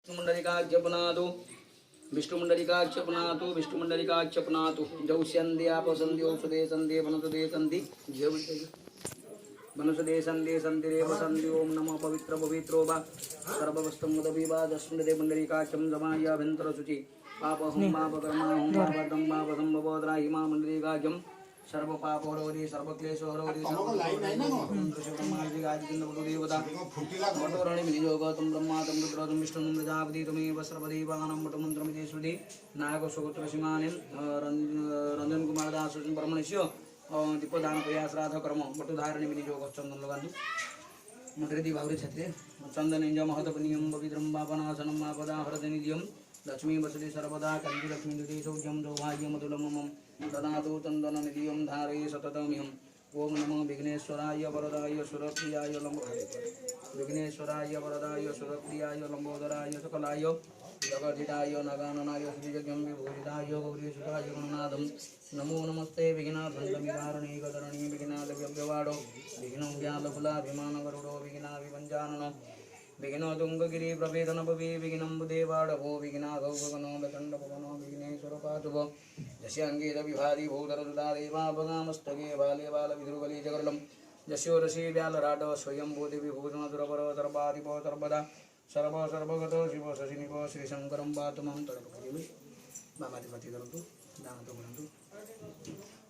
विष्णुमंडलिकाक्षपनातु विष्णुमंडलिकाक्षपनातु विष्णुमंडलिकाक्षपनातु जौ संध्यापसंध्यो सुदे संधे वनसुदे संधि वनसुदे संधे संधिरेव संधि ओम नमः पवित्र पवित्रो वा सर्ववस्तुमुदभिवा दस्मदे मंडलिकाक्षं समायाभ्यन्तरशुचि पापहं पापकर्माहं पापदं पापसंभवोद्रा हिमा मंडलिकाक्षं सर्व पाप हरोधि सर्व क्लेश हरोधि सर्वदेवता कठोरणी विनियोगतम ब्रह्मा तम रुद्रतम विष्णु प्रजापति तमेव सर्वदेवानां मठमंत्रमिति श्रुति नायक सुगोत्र सीमानि रंजन कुमार दास ब्रह्मणस्य दीपदान प्रयास श्राद्ध कर्म बटुधारणी विनियोग चंदन लगानु मंत्र दी भावरे छत्रे चंदन इंज महतपनियम पवित्रम पापनाशनम आपदा हरदनिध्यम लक्ष्मी वसति सर्वदा कंदी लक्ष्मी दुते सौज्यम सौभाग्यम अतुलमम ददातु चंदननिधियं धारये सततमिहम् ओम नमो विघ्नेश्वराय वरदाय सुरप्रियाय विघ्नेश्वराय वरदाय सुरप्रियाय लंबोदराय सकलाय जगदिताय नगाननाय श्रीजज्ञं विभूषिताय गौरीसुताय गणनाथं नमो नमस्ते विघ्नाधन्तमिवारणे गतरणी विघ्नादव्यवाडो विघ्नं व्यालकुलाभिमानगरुडो विघ्नाभिपञ्चाननो विघ्नो तुंगगिरि प्रभेदनपवि विघ्नं बुदेवाडभो विघ्नाधौ गगनो विखण्डपवनो विघ्नेश्वर पातुभो यस्याङ्गेद विभाति भूधरसुधा देवाभगामस्तके बाले बालविधुर्बली जगर्लं यस्योरसि व्यालराटव स्वयं बोधि विभूषणधुरपर सर्वाधिपो सर्वदा सर्व सर्वगतो शिव शशिनिको श्रीशङ्करं पातु मां तर्पयामि बामाधिपति दरन्तु दानतो गुणन्तु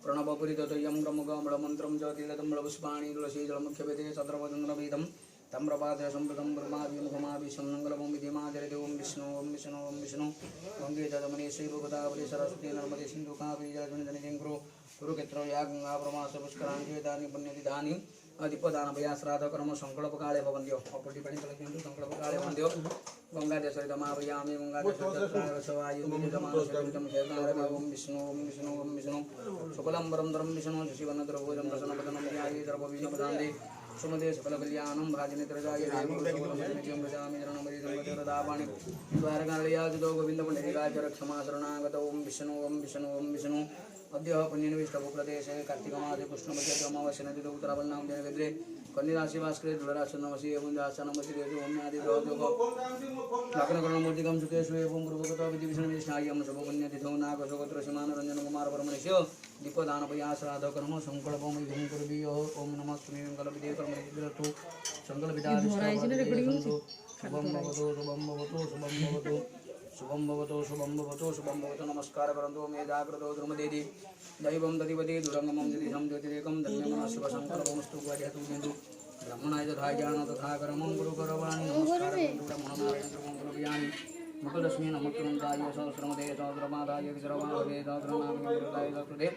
प्रणवपुरितयं ब्रह्मगमलमन्त्रं च तिलतम्बलपुष्पाणि तुलसी जलमुख्यवेदे सद्रवचन्द्रवेदं तम्रपादे सम्प्रदं ब्रह्माभिमुखमाभिशन्नङ्गलमं विधिमाचरति ओं विष्णु ओं विष्णु ओं विष्णु गङ्गे जलमणि श्रीभूगोदावली सरस्वती नर्मदे सिन्धु कावेरी जलजनिधनि कुरुक्षेत्र या गंगा प्रमास पुष्कराण्येतानि पुण्यतिथानि दीपदानभया श्राद्ध कर्म संकल्पकाले भवन्त्यो अपटी पाणि तलक्यन्तु संकल्पकाले भवन्त्यो गङ्गादेशरितमावयामि गङ्गादेशवायुजमानसरितं खेदारः ओं विष्णु ओं विष्णु ओं विष्णु शुक्लं वरन्दरं विष्णु शशिवर्णधरभुजं प्रसन्नवदनं ध्याये सर्वविघ्नप्रदान्ते सुमदे सकलकल्याणं भाजनेत्रजाय देवं प्रजामि रणमरिदापाणि द्वारकालयाजितो गोविन्दपुण्डरीकाचर क्षमा शरणागतो ओं विष्णु ओं विष्णु ओं विष्णु अद्य पुण्यनिविष्टभूप्रदेशे कार्तिकमासे कृष्णपक्षे अमावास्या नदीतो उत्तरावन्नां जनगद्रे कन्याराशि भास्करे धुलराशनमसि एवं जासनमसि देशो ओम्यादि बृहद्योग लग्नकर्णमूर्तिकं सुकेषु एवं पूर्वगतो विधिविष्णुविष्णायं शुभपुण्यतिथौ नागसोगोत्र सीमान रंजन कुमार परमनिष्य दीपदानपया श्राद्ध कर्म संकल्पं विधिं कुर्वीयो ओम नमः तुमे कल्पते कर्मनिरतु संकल्पितादिष्टावन्तु शुभं भवतु शुभं भवतु शुभं भवतु शुभं भवतु शुभं भवतु शुभं भवतु नमस्कार करन्तु मे जागृतो द्रुमदेति दैवं दधिपति दुरंगमं यदि संज्योतिरेकं धन्यमनः शिवसंकल्पमस्तु ग्वार्यतु बिन्दु ब्रह्मणाय तथा ज्ञान तथा कर्मं गुरुकरवाणि नमस्कार करन्तु ब्रह्मणारायण गुरुव्यानि मुकुलक्ष्मी नमोत्तमन्ताय सहस्रमते सहस्रमादाय विसर्वाभवे सहस्रनामकृताय सहस्रदे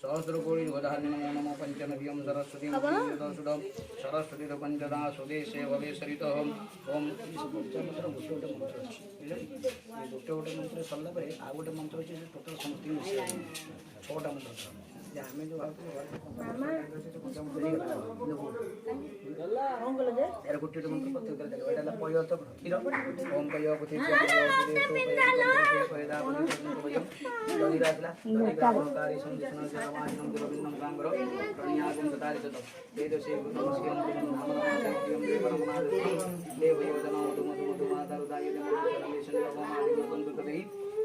सहस्रकोटि ध्वजान्य नमो नमो पंचनव्यं सरस्वती सुदं सरस्वती पंचदा स्वदेशे भवे सरितः ओम गोटे गोटे मंत्र सरला आ गोटे मंत्र अच्छे टोटाल समस्त छटा मंत्र आम जो यार गोटे मंत्र प्रत्येक पय क्षीर ओम पय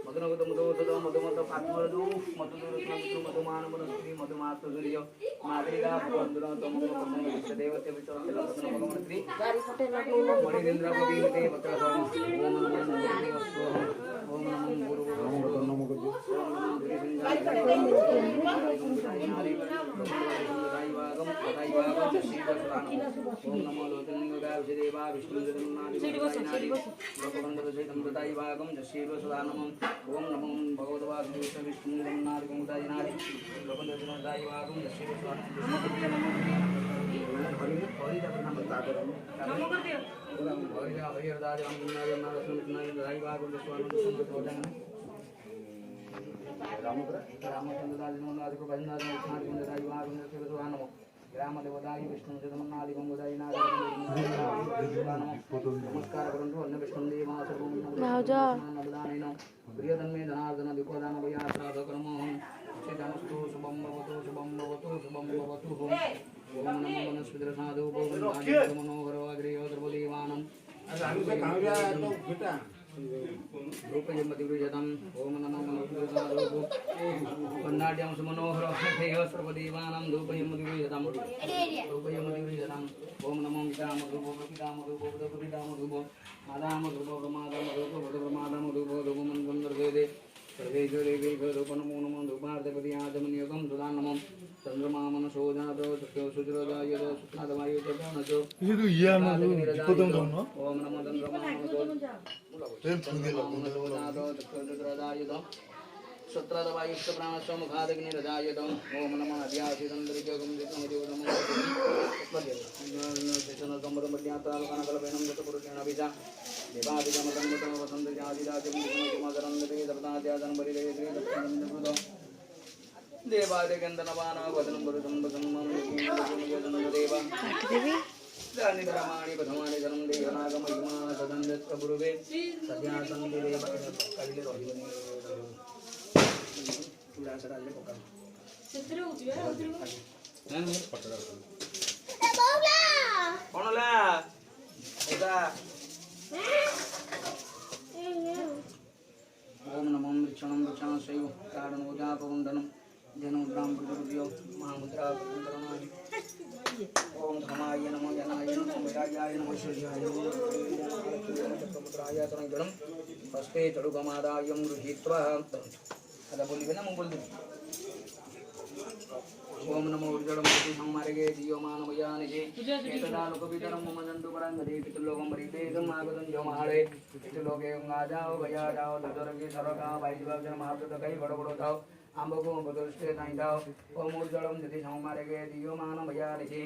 मधुमत मधुमत मधुमत पात्मरु मधुदुरस्नु मधुमान वनस्पति मधुमातुर्य मातृका बंधुरतम देवते विचरते भगवंत्री मणिन्द्र कविते वत्रसम ओम नमो गुरु नमो गुरु ओम नमो लोचनगाय देवा विष्णु जगन्नाथ ओम नमो भगवद्वासुदेव विष्णु जगन्नाथ गंगाजनारि लोकदर्शनदाय वागम जशीव ग्रामदेवताय विष्णु जगन्नाथ गंगोदाय नमस्कार करंतु अन्न विष्णुदेव सर्वदानेन प्रियतन्मे धनार्दन दीपोदान भया श्राद्ध कर्महं चिदानस्तु शुभं भवतु शुभं भवतु शुभं भवतु ओम नमो वनस्पतिर साधु गोविन्दाय मनोहर अग्रेय सर्वदेवानं रूपयमतिवृजतम् ओम नमो मनोहरो कन्नाड्यं सुमनोहरो हेय सर्वदेवानां रूपयमतिवृजतम् ओम नमो पितामधुभो पितामधुभो मादामधुभो प्रमादामधुभो प्रमादामधुभो रूपमन्त्रं निर्वेदे सर्वेषु देवेषु रूपनमो नमो रूपार्थपतियाजमनियोगं सुधा नमो चंद्रमा मनसो जातो सत्यो सुज्रोदायतो सुख्नादवायो चरणसो 이거 이해하면 이쁘던 거 ओम नमो चंद्रमा मनसो जातो सत्यो सुज्रोदायतो सत्रदवायुष्ट प्राणस्व मुखादग्निरदायतो ओम नमो अध्यासितंद्रिकगं दिक्नमदिवदमं तत्पद्येन जतपुरुषेण अभिजा देवादिगमगंगतो वसन्तजादिराजं दिग्मगरन्दते दत्ताद्यादनबलिरे श्रीदत्तनन्दकृतो देवादिगन्धनवाना वदनं वरुदं वदन्मं निधरामाणि प्रथमानि जनं देवनागमहिमा सदन्यत्प्रभुरुवे सद्या सन्ति देव कलिले रहिबनि चूड़ासराले पका चित्र उठिबे कोनला एदा ओम नमो वृक्षणं वृक्षणस्यैव कारणोजापवन्दनं जनुद्रां प्रतिरुद्यो महामुद्रा प्रकरणानि ओम धमाय नमो जनाय नमो विराजाय नमो ऐश्वर्याय नमो चक्रमुद्राय तरणं हस्ते चडुगमादायं गृहीत्वा अदा बोलिबे ना बोल दे ओम नमो ऊर्जडमूर्ति संमार्गे दियो मानवयानिजे एतदा लोकपितरं मम जन्तु पराङ्गदे पितृलोकं परितेजं आगतं जमाळे पितृलोके गाजाओ भया जाओ ददरगे सरगा वायुवाजन महाप्रदकै बडबडो थाओ आम्बको बदुष्टे नाइ थाओ ओम ऊर्जडं जति संमार्गे दियो मानवयानिजे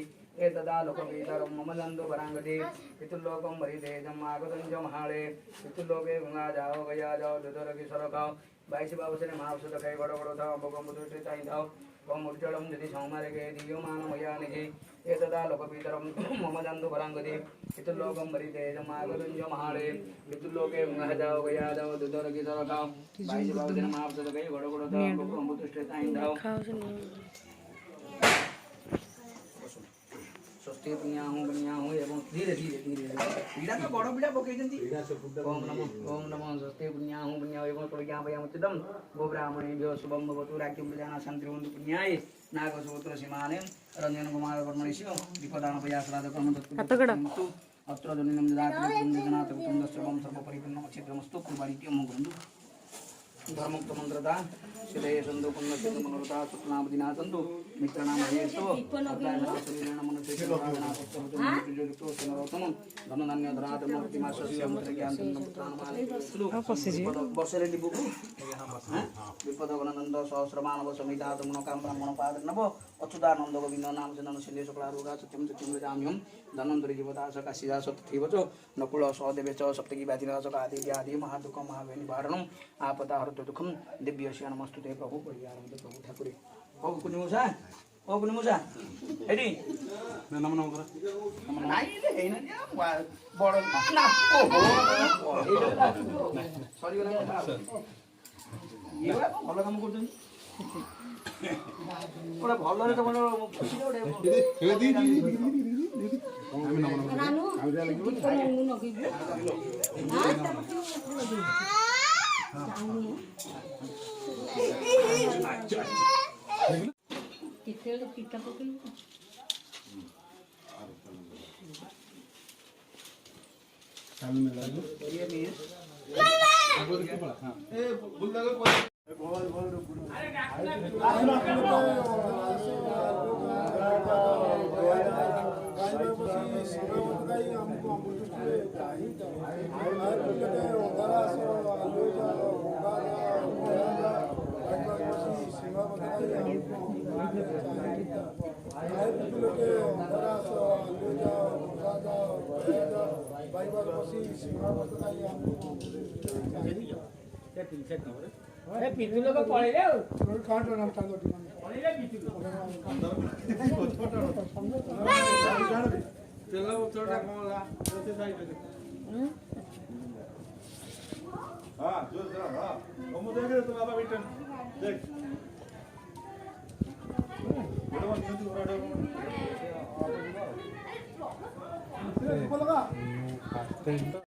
एतदा लोकपितरं मम जन्तु पराङ्गदे पितृलोकं परितेजं आगतं जमाळे पितृलोके गाजाओ भया जाओ ददरगे सरगा बाईस बाबूसने महावसुद कई बड़ो बड़ो था बगम बुद्धि चाहिए था ओम उज्जवलम यदि सौमार्गे दियो मानवयानिजे एतदा लोकपितरं मम जन्तु पराङ्गदे पितृलोकं परितेजं आगतं महाळे पितृलोके जाओ गया जाओ दुदरगे सरखाओ बाईस बाबूसने महावसुद कई बड़ो बड़ो था बगम बुद्धि चाहिए था स्वस्ति पुण्याहु एवं धीरे धीरे धीरे पीड़ा तो बड़ पीड़ा पकई जंती ओम नमो स्वस्ति पुण्याहु एवं प्रज्ञापयामुचितं गो ब्राह्मणेभ्यो शुभं भवतु राज्यं प्रजाना शान्तिर्भवन्तु पुण्याय नागसूत्र सीमाने रंजन कुमार वर्मणिष्यो विपदानपयासराधकर्म तत्तु अत्र जनिनं ददाति जनातकुतं दस्त्रवं सर्वपरिपूर्णं क्षेत्रमस्तु कुर्बाणित्यं मुकुन्दु धर्मुक्त मंत्रता शिदये संदो पुण्यस्य मनोरथा सुखनामदिना संदो मित्रनाम हेतो अप्रायणा शरीरेण मनुष्यस्य प्राणा सत्यवतो सनरोतम धनधान्य धराधर्म प्रतिमासस्य मंत्रज्ञानं पुत्राणमाने वर्षरे लिबुकु विपदवनंद सहस्रमानव समिता तमुनकाम ब्राह्मण पादनव अच्युतानंद गोविंद नाम जन्म सिंधे शुक्लारूढा सत्यं सत्यं वदाम्यहं धनंतरि जीवदास काशीदास तथैवच नकुल सहदेवे च सप्तकी व्याधिनाश आदि आदि महादुःख महावेनिवारणं आपदा दुखम दिव्यस्य नमस्तुते प्रभु परियारं प्रभु ठाकुरे ओ कुनिमुसा एडी नम नम कर नाइ ले हैन बड ना ओ सरी गला ये भल काम करछन ओडा भल रे त मन खुशी ओडे আমি নম নম রানু আমি যা লাগিব নু নকিব କେତେବେଳେ ପିଠା ପକେଇବୁ ଚାଲୁ ମେଲା ये नहीं है बोल के पड़ा हां ए बोल दे बहुत बहुत ପିତୁଲ କ ପଳେଇଲେ ଆଉ କାଟ ନାମ ଚାନ୍ଦୋ ପଳେଇଲେ ପିତୁଲ ତେଲ ଉତ୍ତରଟା କମଲା ରୋଷେଇ ସାଇଡରେ हां जो जरा हां हम देख रहे तो बाबा बेटन देख बड़ा न्यूज बड़ा बोल लगा